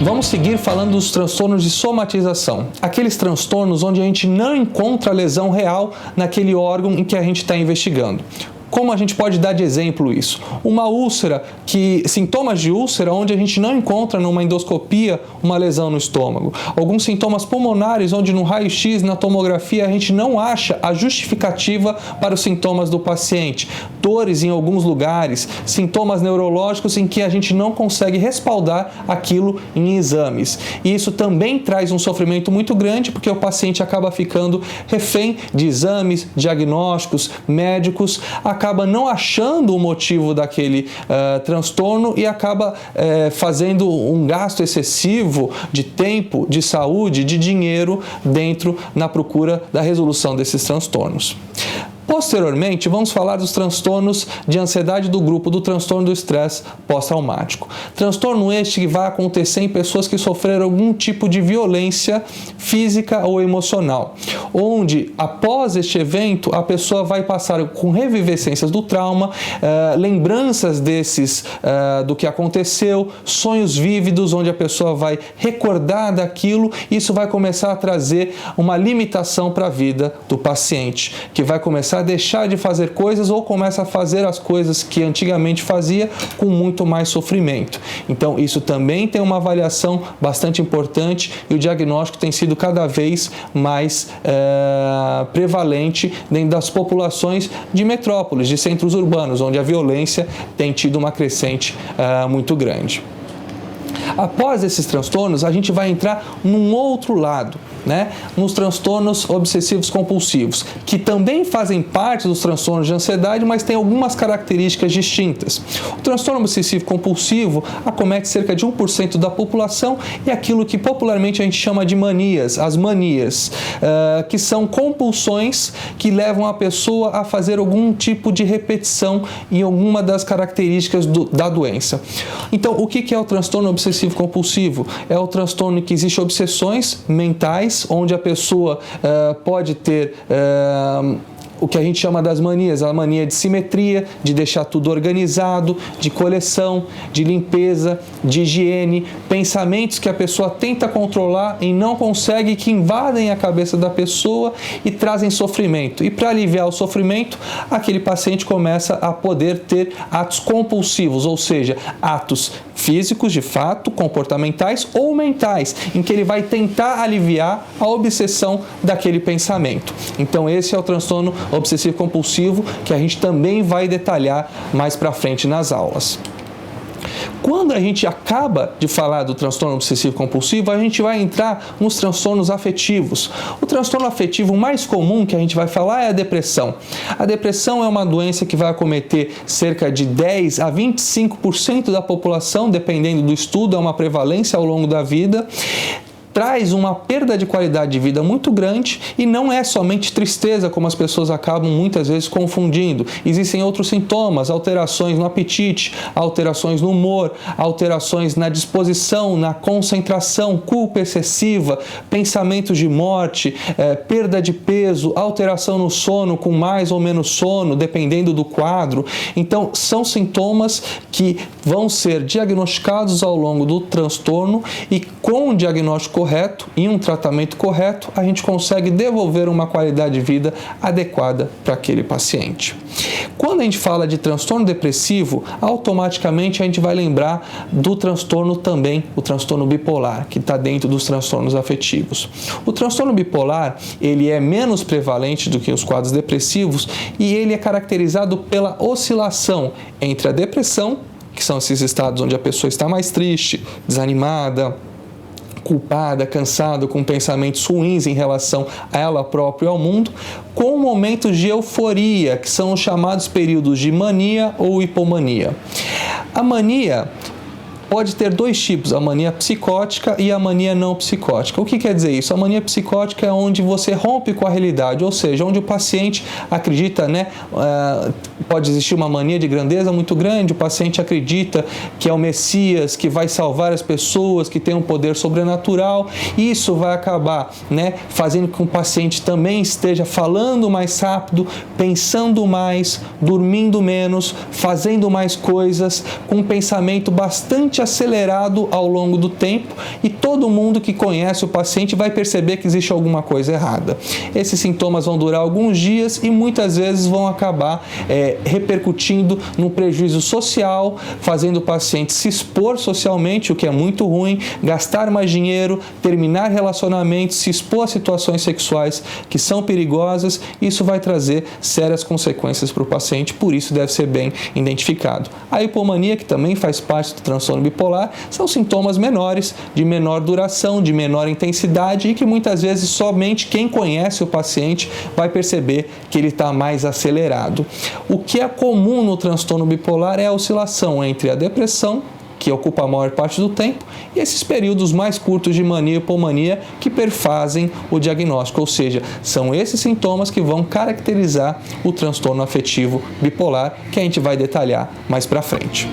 Vamos seguir falando dos transtornos de somatização, aqueles transtornos onde a gente não encontra a lesão real naquele órgão em que a gente está investigando. Como a gente pode dar de exemplo isso? Uma úlcera, sintomas de úlcera onde a gente não encontra numa endoscopia uma lesão no estômago. Alguns sintomas pulmonares onde no raio-x, na tomografia, a gente não acha a justificativa para os sintomas do paciente. Dores em alguns lugares, sintomas neurológicos em que a gente não consegue respaldar aquilo em exames. E isso também traz um sofrimento muito grande porque o paciente acaba ficando refém de exames, diagnósticos, médicos, acaba não achando o motivo daquele transtorno e acaba fazendo um gasto excessivo de tempo, de saúde, de dinheiro na procura da resolução desses transtornos. Posteriormente, vamos falar dos transtornos de ansiedade do grupo do transtorno do estresse pós-traumático. Transtorno este que vai acontecer em pessoas que sofreram algum tipo de violência física ou emocional, onde após este evento a pessoa vai passar com revivescências do trauma, lembranças do que aconteceu, sonhos vívidos onde a pessoa vai recordar daquilo e isso vai começar a trazer uma limitação para a vida do paciente, que vai começar a deixar de fazer coisas ou começa a fazer as coisas que antigamente fazia com muito mais sofrimento. Então isso também tem uma avaliação bastante importante e o diagnóstico tem sido cada vez mais prevalente dentro das populações de metrópoles, de centros urbanos, onde a violência tem tido uma crescente muito grande. Após esses transtornos, a gente vai entrar num outro lado, nos transtornos obsessivos compulsivos, que também fazem parte dos transtornos de ansiedade, mas tem algumas características distintas. O transtorno obsessivo compulsivo acomete cerca de 1% da população e é aquilo que popularmente a gente chama de manias, as manias, que são compulsões que levam a pessoa a fazer algum tipo de repetição em alguma das características da doença. Então, o que é o transtorno obsessivo compulsivo? É o transtorno em que existem obsessões mentais, onde a pessoa pode ter o que a gente chama das manias, a mania de simetria, de deixar tudo organizado, de coleção, de limpeza, de higiene, pensamentos que a pessoa tenta controlar e não consegue, que invadem a cabeça da pessoa e trazem sofrimento. E para aliviar o sofrimento, aquele paciente começa a poder ter atos compulsivos, ou seja, atos físicos, de fato, comportamentais ou mentais, em que ele vai tentar aliviar a obsessão daquele pensamento. Então esse é o transtorno obsessivo compulsivo que a gente também vai detalhar mais para frente nas aulas. Quando a gente acaba de falar do transtorno obsessivo compulsivo, a gente vai entrar nos transtornos afetivos. O transtorno afetivo mais comum que a gente vai falar é a depressão. A depressão é uma doença que vai acometer cerca de 10 a 25% da população, dependendo do estudo, é uma prevalência ao longo da vida. Traz uma perda de qualidade de vida muito grande e não é somente tristeza, como as pessoas acabam muitas vezes confundindo. Existem outros sintomas, alterações no apetite, alterações no humor, alterações na disposição, na concentração, culpa excessiva, pensamentos de morte, perda de peso, alteração no sono com mais ou menos sono, dependendo do quadro. Então, são sintomas que vão ser diagnosticados ao longo do transtorno e com o diagnóstico correto e um tratamento correto, a gente consegue devolver uma qualidade de vida adequada para aquele paciente. Quando a gente fala de transtorno depressivo, automaticamente a gente vai lembrar do transtorno também, o transtorno bipolar, que está dentro dos transtornos afetivos. O transtorno bipolar, ele é menos prevalente do que os quadros depressivos e ele é caracterizado pela oscilação entre a depressão, que são esses estados onde a pessoa está mais triste, desanimada, culpada, cansada, com pensamentos ruins em relação a ela própria e ao mundo, com momentos de euforia, que são os chamados períodos de mania ou hipomania. A mania pode ter dois tipos, a mania psicótica e a mania não psicótica. O que quer dizer isso? A mania psicótica é onde você rompe com a realidade, ou seja, onde o paciente acredita, pode existir uma mania de grandeza muito grande, o paciente acredita que é o Messias, que vai salvar as pessoas, que tem um poder sobrenatural. Isso vai acabar, fazendo com que o paciente também esteja falando mais rápido, pensando mais, dormindo menos, fazendo mais coisas, com um pensamento bastante bastante acelerado ao longo do tempo e todo mundo que conhece o paciente vai perceber que existe alguma coisa errada. Esses sintomas vão durar alguns dias e muitas vezes vão acabar repercutindo num prejuízo social, fazendo o paciente se expor socialmente, o que é muito ruim, gastar mais dinheiro, terminar relacionamentos, se expor a situações sexuais que são perigosas. Isso vai trazer sérias consequências para o paciente, por isso deve ser bem identificado. A hipomania, que também faz parte do transtorno bipolar, são sintomas menores, de menor duração, de menor intensidade e que muitas vezes somente quem conhece o paciente vai perceber que ele está mais acelerado. O que é comum no transtorno bipolar é a oscilação entre a depressão, que ocupa a maior parte do tempo, e esses períodos mais curtos de mania e hipomania que perfazem o diagnóstico, ou seja, são esses sintomas que vão caracterizar o transtorno afetivo bipolar, que a gente vai detalhar mais para frente.